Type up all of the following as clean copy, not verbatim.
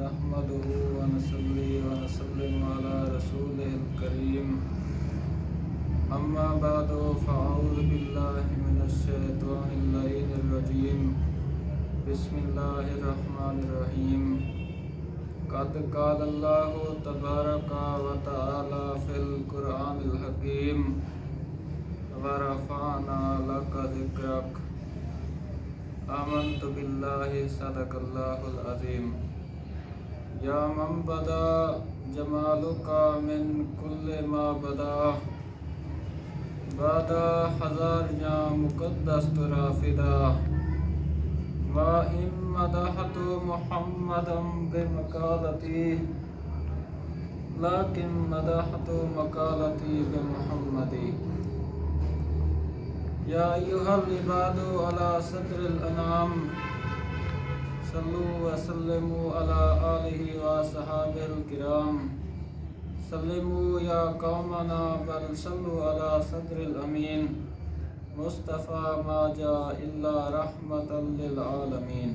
نحمده ونصلي ونسلم على رسوله الكريم أما بعد فأعوذ بالله من الشيطان اللعين الرجيم بسم الله الرحمن الرحيم قد قال الله تبارك وتعالى في القرآن الحكيم ورفعنا لك ذكرك آمنت بالله صدق الله العظيم یا من بدا جمالک من کل ما بدا بادا ہزار جاں مقدس ترا فدا ما ان مدحت محمدا بمقالتی لیکن مدحت مقالتی بمحمدی یا ایھا العباد علی صدر الانام صلو وسلموا علی آلہ وصحابہ الکرام سلموا یا قومنا بل صلو علی صدر الامین مصطفیٰ ما جاء الا رحمتا للعالمین۔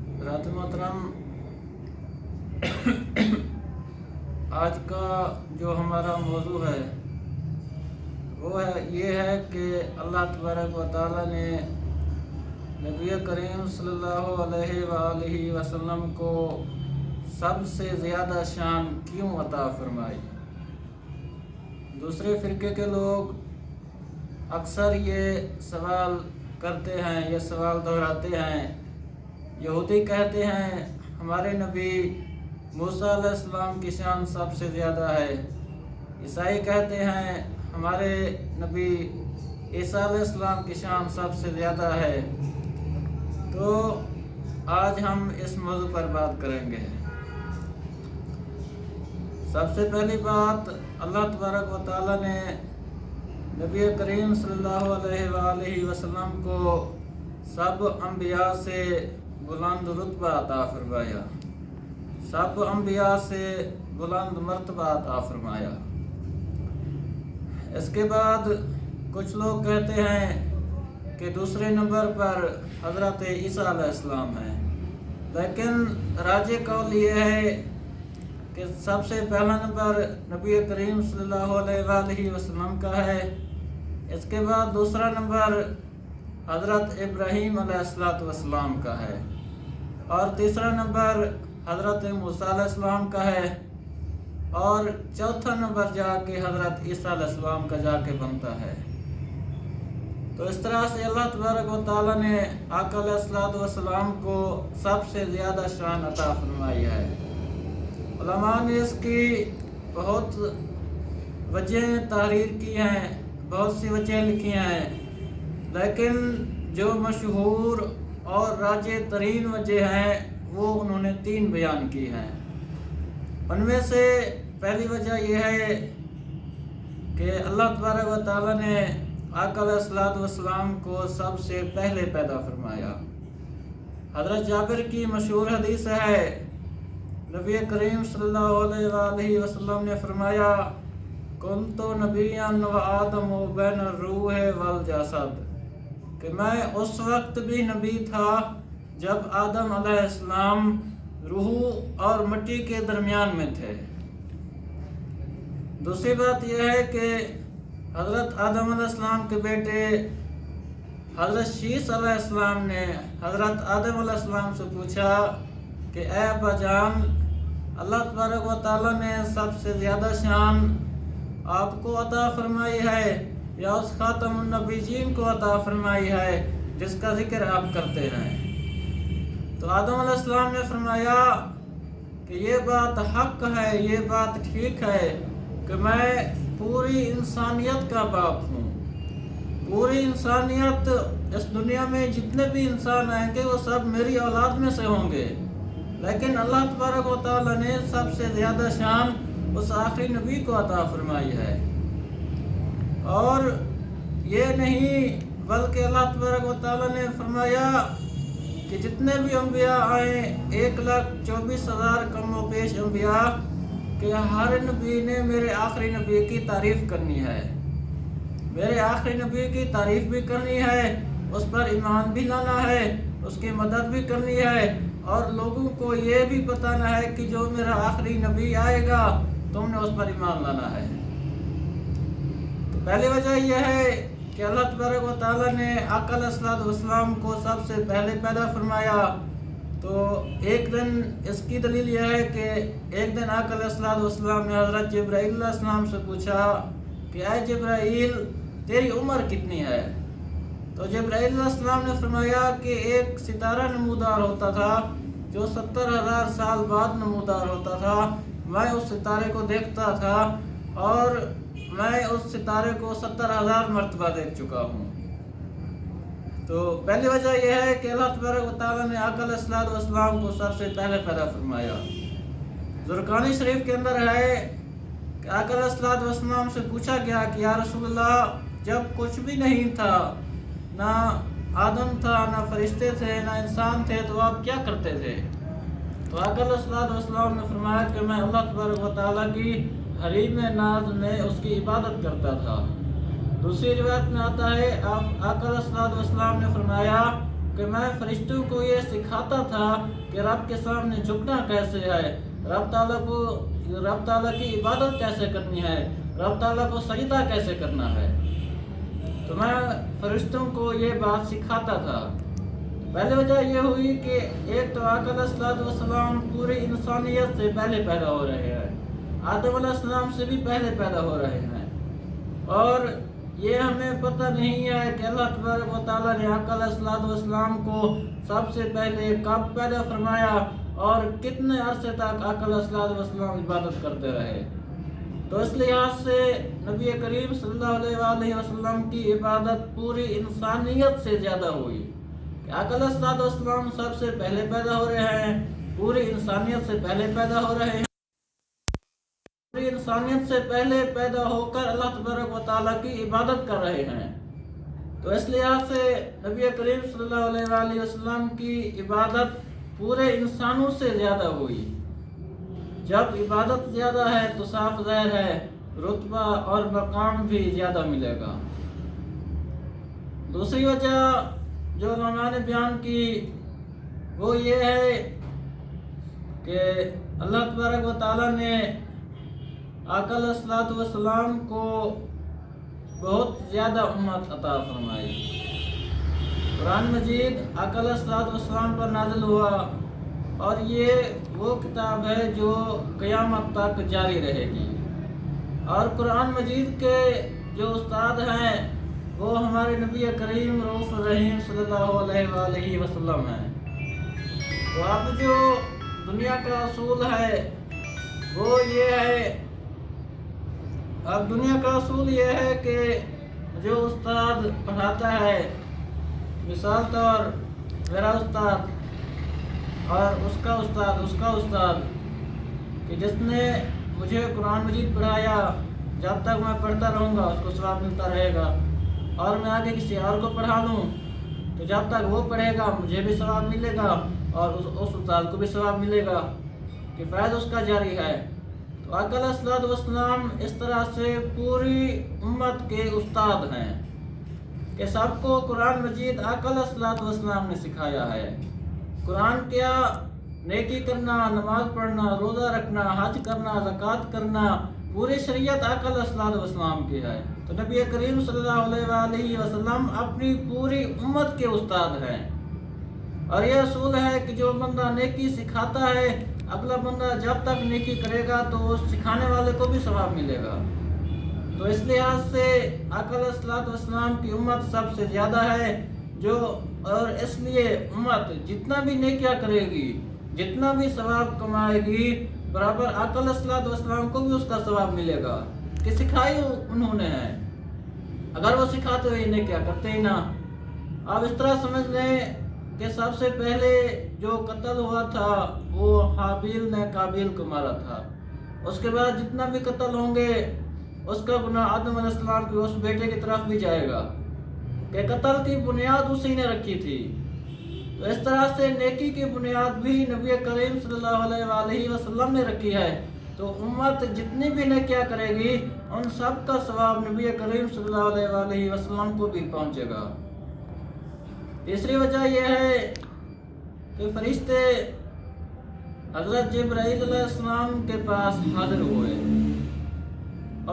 حضرات محترم، آج کا جو ہمارا موضوع ہے وہ یہ ہے کہ اللہ تبارک و تعالیٰ نے نبی کریم صلی اللہ علیہ وآلہ وسلم کو سب سے زیادہ شان کیوں عطا فرمائی۔ دوسرے فرقے کے لوگ اکثر یہ سوال کرتے ہیں، یہ سوال دہراتے ہیں۔ یہودی کہتے ہیں ہمارے نبی موسیٰ علیہ السلام کی شان سب سے زیادہ ہے، عیسائی کہتے ہیں ہمارے نبی عیسیٰ علیہ السلام کی شان سب سے زیادہ ہے۔ تو آج ہم اس موضوع پر بات کریں گے۔ سب سے پہلی بات، اللہ تبارک و تعالیٰ نے نبی کریم صلی اللہ علیہ وآلہ وسلم کو سب انبیاء سے بلند رتبہ عطا فرمایا، سب انبیاء سے بلند مرتبہ عطا فرمایا۔ اس کے بعد کچھ لوگ کہتے ہیں کہ دوسرے نمبر پر حضرت عیسیٰ علیہ السلام ہیں، لیکن راجح قول یہ ہے کہ سب سے پہلا نمبر نبی کریم صلی اللہ علیہ وآلہ وسلم کا ہے، اس کے بعد دوسرا نمبر حضرت ابراہیم علیہ السلام کا ہے، اور تیسرا نمبر حضرت موسیٰ علیہ السلام کا ہے، اور چوتھا نمبر جا کے حضرت عیسیٰ علیہ السلام کا جا کے بنتا ہے۔ تو اس طرح سے اللہ تبارک و تعالیٰ نے آقا علیہ السلام کو سب سے زیادہ شان عطا فرمائی ہے۔ علماء نے اس کی بہت وجہ تحریر کی ہیں، بہت سی وجہ لکھی ہیں، لیکن جو مشہور اور راجح ترین وجہ ہیں وہ انہوں نے 3 بیان کی ہیں۔ ان میں سے پہلی وجہ یہ ہے کہ اللہ تبارک و تعالیٰ نے آقا علیہ السلام کو سب سے پہلے پیدا فرمایا۔ حضرت جابر کی مشہور حدیث ہے، نبی کریم صلی اللہ علیہ وآلہ وسلم نے فرمایا کنت نبیا و آدم بین الروح والجسد، کہ میں اس وقت بھی نبی تھا جب آدم علیہ السلام روح اور مٹی کے درمیان میں تھے۔ دوسری بات یہ ہے کہ حضرت آدم علیہ السلام کے بیٹے حضرت شیث علیہ السلام نے حضرت آدم علیہ السلام سے پوچھا کہ اے ابا جان، اللہ تبارک و تعالیٰ نے سب سے زیادہ شان آپ کو عطا فرمائی ہے یا اس خاتم النبیین کو عطا فرمائی ہے جس کا ذکر آپ کرتے ہیں؟ تو آدم علیہ السلام نے فرمایا کہ یہ بات حق ہے، یہ بات ٹھیک ہے کہ میں پوری انسانیت کا باپ ہوں۔ پوری انسانیت، اس دنیا میں جتنے بھی انسان آئیں گے وہ سب میری اولاد میں سے ہوں گے، لیکن اللہ تبارک و تعالیٰ نے سب سے زیادہ شان اس آخری نبی کو عطا فرمائی ہے۔ اور یہ نہیں بلکہ اللہ تبارک و تعالیٰ نے فرمایا کہ جتنے بھی انبیاء آئیں 1,24,000 کم و بیش انبیاء، کہ ہر نبی نے میرے آخری نبی کی تعریف کرنی ہے، میرے آخری نبی کی تعریف بھی کرنی ہے اس پر ایمان بھی لانا ہے، اس کی مدد بھی کرنی ہے، اور لوگوں کو یہ بھی بتانا ہے کہ جو میرا آخری نبی آئے گا تم نے اس پر ایمان لانا ہے۔ تو پہلی وجہ یہ ہے کہ اللہ تبارک و تعالیٰ نے آقا علیہ الصلوۃ والسلام کو سب سے پہلے پیدا فرمایا۔ تو ایک دن اس کی دلیل یہ ہے کہ ایک دن آقا علیہ الصلوۃ والسلام نے حضرت جبرائیل علیہ السلام سے پوچھا کہ اے جبرائیل تیری عمر کتنی ہے؟ تو جبرائیل علیہ السلام نے فرمایا کہ ایک ستارہ نمودار ہوتا تھا جو 70,000 سال بعد نمودار ہوتا تھا، میں اس ستارے کو دیکھتا تھا اور میں اس ستارے کو 70,000 مرتبہ دیکھ چکا ہوں۔ تو پہلی وجہ یہ ہے کہ اللہ تبارک و تعالیٰ نے آقا علیہ الصلوۃ والسلام کو سب سے پہلے پیدا فرمایا۔ زرقانی شریف کے اندر ہے کہ آقا علیہ الصلوۃ والسلام سے پوچھا گیا کہ یا رسول اللہ جب کچھ بھی نہیں تھا، نہ آدم تھا، نہ فرشتے تھے، نہ انسان تھے، تو آپ کیا کرتے تھے؟ تو آقا علیہ الصلوۃ والسلام نے فرمایا کہ میں اللہ تبارک و تعالیٰ کی حریم ناز میں اس کی عبادت کرتا تھا۔ دوسری روایت میں آتا ہے آقا علیہ الصلوۃ والسلام نے فرمایا کہ میں فرشتوں کو یہ سکھاتا تھا کہ رب کے سامنے جھکنا کیسے ہے، رب تعالیٰ کی عبادت کیسے کرنی ہے، رب تعالیٰ کو سجدہ کیسے کرنا ہے۔ تو میں فرشتوں کو یہ بات سکھاتا تھا۔ پہلی وجہ یہ ہوئی کہ ایک تو آقا علیہ الصلوۃ والسلام پوری انسانیت سے پہلے پیدا ہو رہے ہیں، آدم علیہ السلام سے بھی پہلے پیدا ہو رہے ہیں، اور یہ ہمیں پتہ نہیں ہے کہ اللہ تبارک و تعالیٰ نے آقا علیہ الصلوۃ والسلام کو سب سے پہلے کب پیدا فرمایا اور کتنے عرصے تک آقا علیہ الصلوۃ والسلام عبادت کرتے رہے۔ تو اس لحاظ سے نبی کریم صلی اللہ علیہ وآلہ وسلم کی عبادت پوری انسانیت سے زیادہ ہوئی کہ آقا علیہ الصلوۃ والسلام سب سے پہلے پیدا ہو رہے ہیں، پوری انسانیت سے پہلے پیدا ہو رہے ہیں، پوری انسانیت سے پہلے پیدا ہو کر اللہ تبارک و تعالیٰ کی عبادت کر رہے ہیں۔ تو اس لحاظ سے نبی کریم صلی اللہ علیہ وآلہ وسلم کی عبادت پورے انسانوں سے زیادہ ہوئی۔ جب عبادت زیادہ ہے تو صاف ظاہر ہے رتبہ اور مقام بھی زیادہ ملے گا۔ دوسری وجہ جو علماء نے بیان کی وہ یہ ہے کہ اللہ تبارک و تعالیٰ نے آقا علیہ الصلوۃ والسلام کو بہت زیادہ امت عطا فرمائی۔ قرآن مجید آقا علیہ الصلوۃ والسلام پر نازل ہوا اور یہ وہ کتاب ہے جو قیامت تک جاری رہے گی، اور قرآن مجید کے جو استاد ہیں وہ ہمارے نبی کریم رؤوف الرحیم صلی اللہ علیہ وآلہ وسلم ہیں۔ تو اب جو دنیا کا اصول ہے وہ یہ ہے، اب دنیا کا اصول یہ ہے کہ جو استاد پڑھاتا ہے، مثال طور میرا استاد اور اس کا استاد کہ جس نے مجھے قرآن مجید پڑھایا، جب تک میں پڑھتا رہوں گا اس کو ثواب ملتا رہے گا، اور میں آگے کسی اور کو پڑھا لوں تو جب تک وہ پڑھے گا مجھے بھی ثواب ملے گا اور اس استاد کو بھی ثواب ملے گا کہ فیض اس کا جاری ہے۔ تو آقا علیہ الصلوۃ والسلام اس طرح سے پوری امت کے استاد ہیں کہ سب کو قرآن مجید آقا علیہ الصلوۃ والسلام نے سکھایا ہے۔ قرآن کیا، نیکی کرنا، نماز پڑھنا، روزہ رکھنا، حج کرنا، زکوٰۃ کرنا، پوری شریعت آقا علیہ الصلوۃ والسلام کی ہے۔ تو نبی کریم صلی اللہ علیہ وآلہ وسلم اپنی پوری امت کے استاد ہیں، اور یہ اصول ہے کہ جو بندہ نیکی سکھاتا ہے اگلا بندہ جب تک نیکی کرے گا تو اس سکھانے والے کو بھی ثواب ملے گا۔ تو اس لحاظ سے آقا علیہ الصلوۃ والسلام کی امت سب سے زیادہ ہے اور اس لیے امت جتنا بھی نیکیاں کرے گی، جتنا بھی ثواب کمائے گی، برابر آقا علیہ الصلوۃ والسلام کو بھی اس کا ثواب ملے گا کہ سکھائی انہوں نے ہے۔ اگر وہ سکھاتے ہوئے نیکیاں کرتے ہی نہ، آپ اس طرح سمجھ لیں کہ سب سے پہلے جو قتل ہوا تھا وہ حابیل نے قابیل کو مارا تھا، اس کے بعد جتنا بھی قتل ہوں گے اس کا گناہ آدم علیہ السلام کے اس بیٹے کی طرف بھی جائے گا کہ قتل کی بنیاد اسی نے رکھی تھی۔ تو اس طرح سے نیکی کی بنیاد بھی نبی کریم صلی اللہ علیہ وآلہ وسلم نے رکھی ہے۔ تو امت جتنی بھی نیکیاں کرے گی ان سب کا ثواب نبی کریم صلی اللہ علیہ وآلہ وسلم کو بھی پہنچے گا۔ تیسری وجہ یہ ہے کہ فرشتے حضرت جبرائیل علیہ السلام کے پاس حاضر ہوئے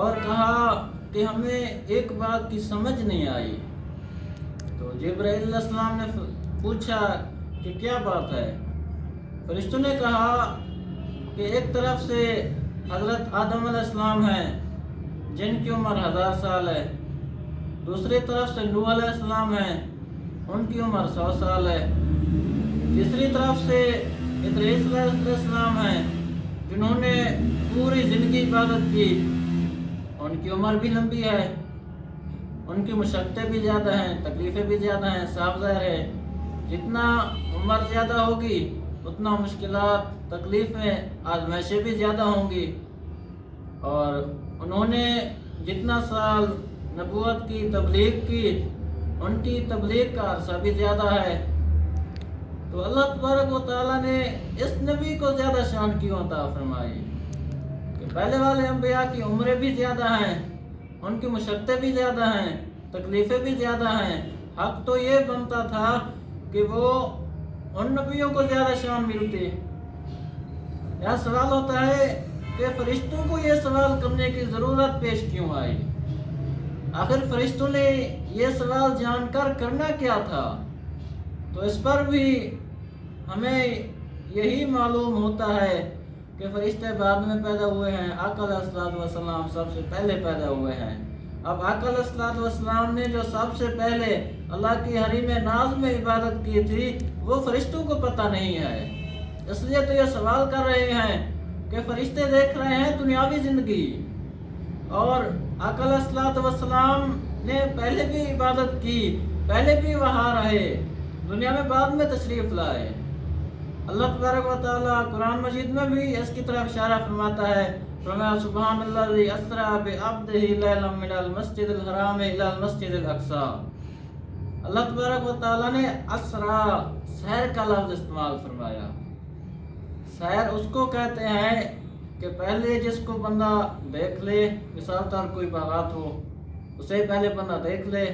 اور کہا کہ ہمیں ایک بات کی سمجھ نہیں آئی. تو جبرائیل علیہ السلام نے پوچھا کہ کیا بات ہے؟ فرشتوں نے کہا کہ ایک طرف سے حضرت آدم علیہ السلام ہیں جن کی عمر 1000 سال ہے، دوسری طرف سے نوح علیہ السلام ہیں، ان کی عمر 100 سال ہے، تیسری طرف سے ادریس علیہ السلام ہیں جنہوں نے پوری زندگی عبادت کی، ان کی عمر بھی لمبی ہے، ان کی مشقتیں بھی زیادہ ہیں، تکلیفیں بھی زیادہ ہیں. صاف ظاہر ہے جتنا عمر زیادہ ہوگی اتنا مشکلات، تکلیفیں، آزمائشیں بھی زیادہ ہوں گی. اور انہوں نے جتنا سال نبوت کی تبلیغ کی ان کی تبلیغ کا عرصہ بھی زیادہ ہے. تو اللہ تبارک و تعالیٰ نے اس نبی کو زیادہ شان کیوں عطا فرمائی کہ پہلے والے انبیاء کی عمریں بھی زیادہ ہیں، ان کی مشقتیں بھی زیادہ ہیں، تکلیفیں بھی زیادہ ہیں. حق تو یہ بنتا تھا کہ وہ ان نبیوں کو زیادہ شان ملتی. یہاں سوال ہوتا ہے کہ فرشتوں کو یہ سوال کرنے کی ضرورت پیش کیوں آئی؟ آخر فرشتوں نے یہ سوال جان کر کرنا کیا تھا؟ تو اس پر بھی ہمیں یہی معلوم ہوتا ہے کہ فرشتے بعد میں پیدا ہوئے ہیں، آقا علیہ الصلوۃ والسلام سب سے پہلے پیدا ہوئے ہیں. اب آقا علیہ الصلوۃ والسلام نے جو سب سے پہلے اللہ کی حریم ناز میں عبادت کی تھی وہ فرشتوں کو پتہ نہیں ہے، اس لیے تو یہ سوال کر رہے ہیں کہ فرشتے دیکھ رہے ہیں دنیاوی زندگی، اور آقا علیہ الصلوۃ والسلام نے پہلے بھی عبادت کی، پہلے بھی وہاں رہے، دنیا میں بعد میں تشریف لائے. اللہ تبارک و تعالیٰ قرآن مجید میں بھی اس کی طرف اشارہ فرماتا ہے. فرمایا سبحان الذی اسری بعبدہ لیلا من المسجد الحرام الی المسجد الاقصی. اللہ تبارک و تعالیٰ نے اسرا، سیر کا لفظ استعمال فرمایا. سیر اس کو کہتے ہیں کہ پہلے جس کو بندہ دیکھ لے، مثال طور کوئی باغات ہو، اسے پہلے بندہ دیکھ لے،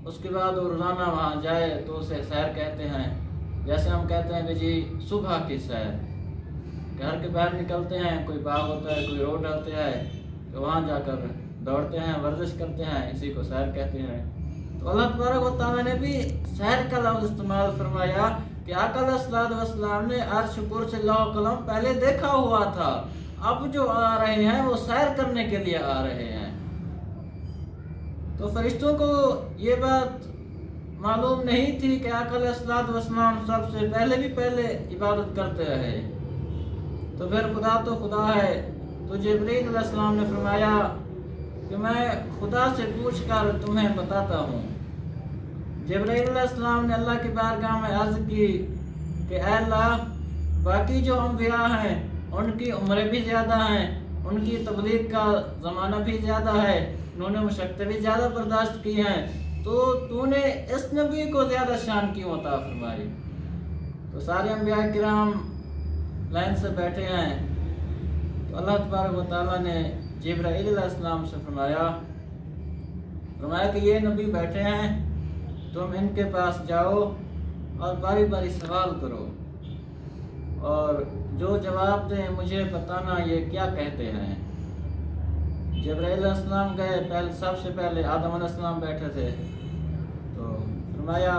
اس کے بعد وہ روزانہ وہاں جائے تو اسے سیر کہتے ہیں. جیسے ہم کہتے ہیں کہ جی صبح کی سیر، گھر کے باہر نکلتے ہیں، کوئی باغ ہوتا ہے، کوئی روڈ ہوتا ہے، تو وہاں جا کر دوڑتے ہیں، ورزش کرتے ہیں، اسی کو سیر کہتے ہیں. تو اللہ تبارک و تعالیٰ نے بھی سیر کا لفظ استعمال فرمایا کہ آقا علیہ الصلوۃ والسلام نے عرش، کرسی، لوح قلم پہلے دیکھا ہوا تھا، اب جو آ رہے ہیں وہ سیر کرنے کے لیے آ رہے ہیں. تو فرشتوں کو یہ بات معلوم نہیں تھی کہ آقا علیہ الصلوۃ والسلام سب سے پہلے عبادت کرتے رہے. تو پھر خدا تو خدا ہے. تو جبرائیل علیہ السلام نے فرمایا کہ میں خدا سے پوچھ کر تمہیں بتاتا ہوں. جبرائیل علیہ السلام نے اللہ کی بارگاہ میں عرض کی کہ اے اللہ، باقی جو انبیاء ہیں ان کی عمریں بھی زیادہ ہیں، ان کی تبلیغ کا زمانہ بھی زیادہ ہے، انہوں نے مشقتیں بھی زیادہ برداشت کی ہیں، تو نے اس نبی کو زیادہ شان کیوں عطا فرمائی؟ تو سارے انبیاء کرام لائن سے بیٹھے ہیں. تو اللہ تبارک و تعالیٰ نے جبرائیل علیہ السلام سے فرمایا کہ یہ نبی بیٹھے ہیں، تم ان کے پاس جاؤ اور باری باری سوال کرو، اور جو جواب دیں مجھے بتانا یہ کیا کہتے ہیں. جبرائیل علیہ السلام گئے، سب سے پہلے آدم علیہ السلام بیٹھے تھے. تو فرمایا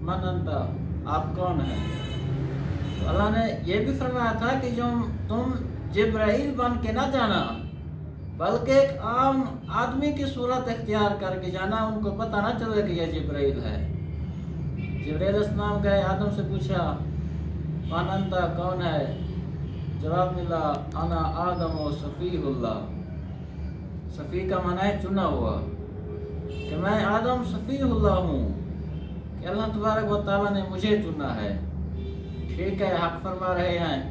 من انتا، آپ کون ہیں؟ تو اللہ نے یہ بھی فرمایا تھا کہ جو تم جبرائیل بن کے نہ جانا، بلکہ ایک عام آدمی کی صورت اختیار کر کے جانا، ان کو پتہ نہ چلے کہ یہ جبرائیل ہے. جبرائیل علیہ السلام گئے، آدم سے پوچھا من انتا، کون ہے؟ جواب ملا انا آدم و صفیہ اللہ. صفی کا معنی ہے چنا ہوا، کہ میں آدم صفیہ اللہ ہوں، کہ اللہ تبارک و تعالیٰ نے مجھے چنا ہے. ٹھیک ہے، حق فرما رہے ہیں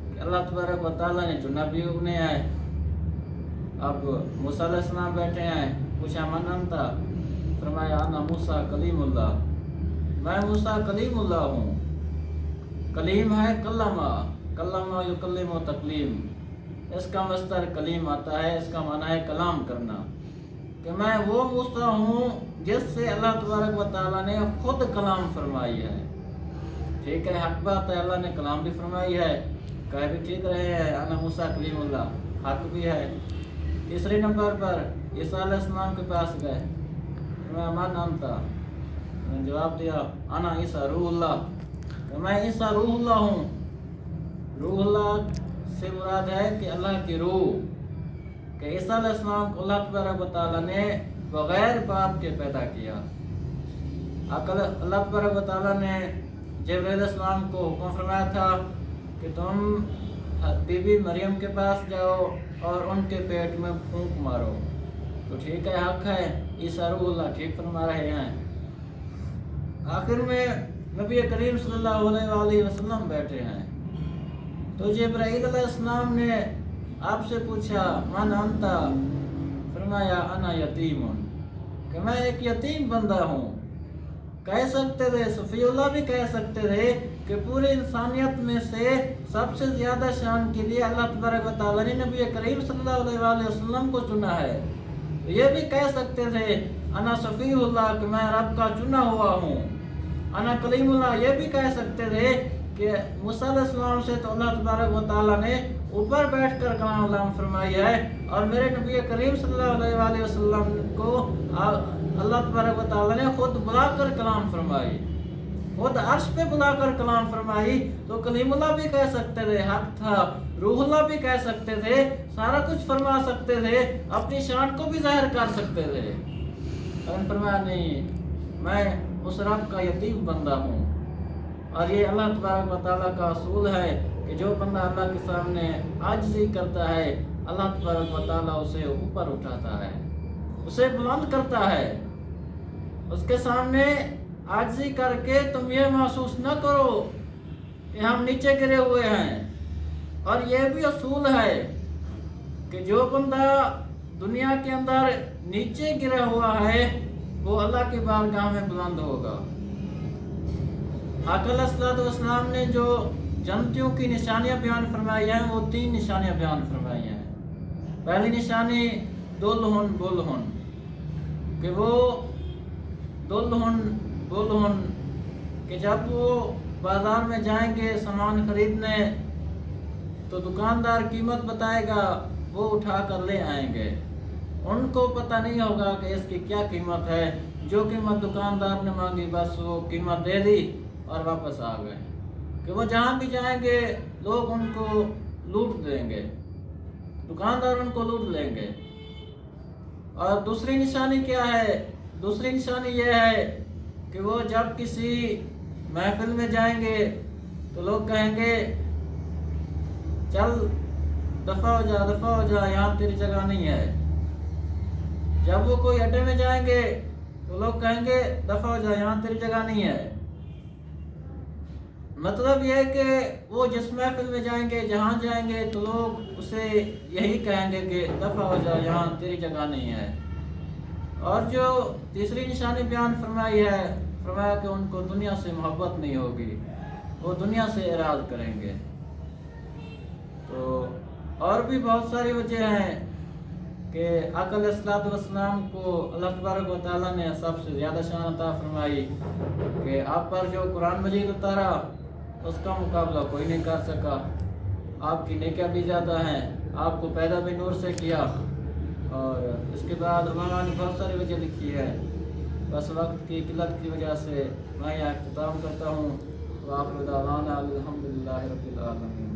کہ اللہ تبارک و تعالیٰ نے چنا بھی انہیں ہے. اب موسیٰ علیہ السلام بیٹھے ہیں، پوچھا من انتا، فرمایا انا موسیٰ کلیم اللہ، میں موسیٰ کلیم اللہ ہوں. کلیم ہے کلمہ یکلم و تکلیم، اس کا مصدر کلیم آتا ہے، اس کا معنی ہے کلام کرنا. کہ میں وہ موسیٰ ہوں جس سے اللہ تبارک و تعالیٰ نے خود کلام فرمائی ہے. ٹھیک ہے، حق بات ہے، اللہ نے کلام بھی فرمائی ہے، کہہ بھی ٹھیک رہے ہیں انا موسیٰ کلیم اللہ، حق بھی ہے. تیسرے نمبر پر عیسیٰ علیہ السلام کے پاس گئے، من انتا، میں نے جواب دیا انا عیسیٰ روح اللہ، کہ میں عیسیٰ روح اللہ ہوں. روح اللہ سے مراد ہے کہ اللہ کی روح، کہ عیسیٰ علیہ السلام کو اللہ تبارک و تعالیٰ نے بغیر باپ کے پیدا کیا. اللہ تبارک و تعالیٰ نے جبرائیل علیہ السلام کو حکم فرمایا تھا کہ تم بی بی مریم کے پاس جاؤ اور ان کے پیٹ میں پھونک مارو. تو ٹھیک ہے، حق ہے، عیسیٰ روح اللہ ٹھیک فرما رہے ہیں. آخر میں نبی کریم صلی اللہ علیہ وآلہ وسلم بیٹھے ہیں. تو جبرائیل علیہ السلام نے آپ سے پوچھا من انتا، فرمایا انا یتیم، کہ میں ایک یتیم بندہ ہوں. کہہ سکتے تھے، صفی اللہ بھی کہہ سکتے تھے کہ پوری انسانیت میں سے سب سے زیادہ شان کے لیے اللہ تبارک و تعالیٰ نے نبی کریم صلی اللہ علیہ وآلہ وسلم کو چنا ہے. یہ بھی کہہ سکتے تھے انا صفی اللہ، کہ میں رب کا چنا ہوا ہوں. انا کلیم اللہ، یہ بھی کہہ سکتے تھے کہ موسیٰ علیہ السلام سے تو اللہ تبارک و تعالیٰ نے اوپر بیٹھ کر کلام اللہ فرمائی ہے، اور میرے نبی کریم صلی اللہ علیہ وآلہ وسلم کو اللہ تبارک و تعالیٰ نے خود بلا کر کلام فرمائی، خود عرش پہ بلا کر کلام فرمائی. تو کلیم اللہ بھی کہہ سکتے تھے، حق تھا. روح اللہ بھی کہہ سکتے تھے، سارا کچھ فرما سکتے تھے، اپنی شان کو بھی ظاہر کر سکتے تھے. لیکن فرمایا نہیں، میں اس رب کا یتیم بندہ ہوں. اور یہ اللہ تبارک و تعالیٰ کا اصول ہے کہ جو بندہ اللہ کے سامنے عاجزی کرتا ہے، اللہ تبارک و تعالیٰ اسے اوپر اٹھاتا ہے، اسے بلند کرتا ہے. اس کے سامنے عاجزی کر کے تم یہ محسوس نہ کرو کہ ہم نیچے گرے ہوئے ہیں. اور یہ بھی اصول ہے کہ جو بندہ دنیا کے اندر نیچے گرا ہوا ہے وہ اللہ کی بارگاہ میں بلند ہوگا. آقا علیہ الصلوۃ والسلام نے جو جنتیوں کی نشانیاں بیان فرمائی ہیں وہ 3 نشانیاں بیان فرمائی ہیں. پہلی نشانی دلہن بلہن، کہ وہ دلہن بلہن، کہ جب وہ بازار میں جائیں گے سامان خریدنے تو دکاندار قیمت بتائے گا، وہ اٹھا کر لے آئیں گے. ان کو پتہ نہیں ہوگا کہ اس کی کیا قیمت ہے. جو قیمت دکاندار نے مانگی بس وہ قیمت دے دی اور واپس آ گئے. کہ وہ جہاں بھی جائیں گے لوگ ان کو لوٹ دیں گے، دکاندار ان کو لوٹ لیں گے. اور دوسری نشانی کیا ہے؟ دوسری نشانی یہ ہے کہ وہ جب کسی محفل میں جائیں گے تو لوگ کہیں گے چل دفع ہو جا یہاں تیری جگہ نہیں ہے. جب وہ کوئی اڈے میں جائیں گے تو لوگ کہیں گے دفع ہو جا یہاں تیری جگہ نہیں ہے. مطلب یہ ہے کہ وہ جس محفل میں جائیں گے، جہاں جائیں گے تو لوگ اسے یہی کہیں گے کہ دفع ہو جا یہاں تیری جگہ نہیں ہے. اور جو تیسری نشانی بیان فرمائی ہے، فرمایا کہ ان کو دنیا سے محبت نہیں ہوگی، وہ دنیا سے اعراض کریں گے. تو اور بھی بہت ساری وجہ ہیں کہ آقا علیہ الصلوۃ والسلام کو اللہ تبارک و تعالیٰ نے سب سے زیادہ شان عطا فرمائی کہ آپ پر جو قرآن مجید اتارا اس کا مقابلہ کوئی نہیں کر سکا. آپ کی نیکیاں بھی زیادہ ہیں، آپ کو پیدا بھی نور سے کیا. اور اس کے بعد علماء نے بہت ساری وجہ لکھی ہے، بس وقت کی قلت کی وجہ سے میں یہاں اختتام کرتا ہوں. وآخر دعوانا الحمدللہ رب العالمین.